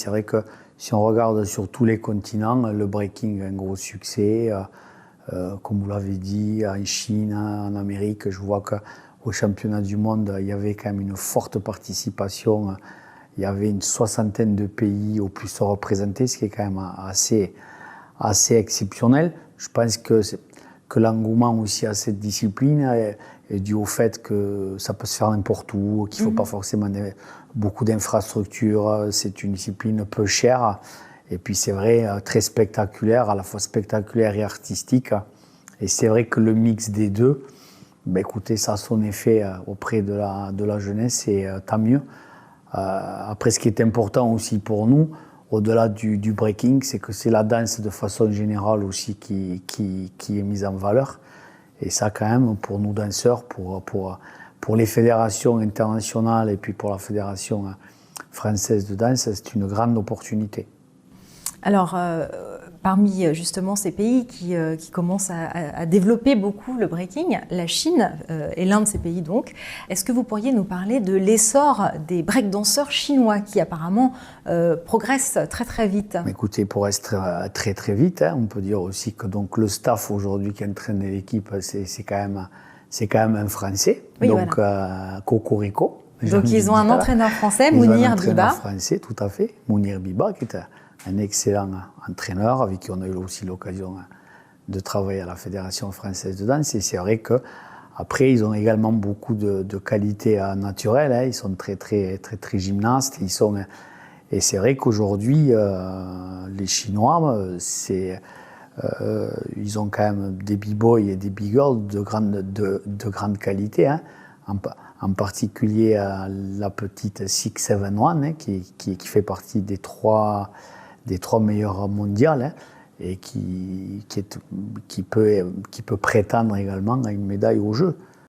C'est vrai que si on regarde sur tous les continents, le breaking a un gros succès. Comme vous l'avez dit, en Chine, en Amérique, je vois qu'au championnat du monde, il y avait quand même une forte participation. Il y avait une 60aine de pays au plus représentés, ce qui est quand même assez exceptionnel. Je pense que l'engouement aussi à cette discipline est dû au fait que ça peut se faire n'importe où, qu'il ne faut pas forcément beaucoup d'infrastructures. C'est une discipline peu chère et puis c'est vrai très spectaculaire, à la fois spectaculaire et artistique. Et c'est vrai que le mix des deux, ben écoutez, ça a son effet auprès de la jeunesse et tant mieux. Après, ce qui est important aussi pour nous, au-delà du breaking, c'est que c'est la danse de façon générale aussi qui est mise en valeur. Et ça, quand même, pour nous danseurs, pour les fédérations internationales et puis pour la fédération française de danse, c'est une grande opportunité. Alors, parmi justement ces pays qui commencent à développer beaucoup le breaking, la Chine est l'un de ces pays donc. Est-ce que vous pourriez nous parler de l'essor des breakdanceurs chinois qui apparemment progressent très très vite? Écoutez, pour être très très vite, on peut dire aussi que donc, le staff aujourd'hui qui entraîne l'équipe, c'est quand même un Français, oui, donc voilà. Cocorico. Donc ils ont un entraîneur français, Mounir Biba. Un français, tout à fait, Mounir Biba, qui est un excellent entraîneur avec qui on a eu aussi l'occasion de travailler à la Fédération française de danse. Et c'est vrai qu'après, ils ont également beaucoup de qualités naturelles. Ils sont très gymnastes. Et c'est vrai qu'aujourd'hui, les Chinois, ils ont quand même des b-boys et des b-girls de grande qualité. En particulier la petite 671 qui fait partie des trois meilleures mondiales et qui peut prétendre également à une médaille aux Jeux.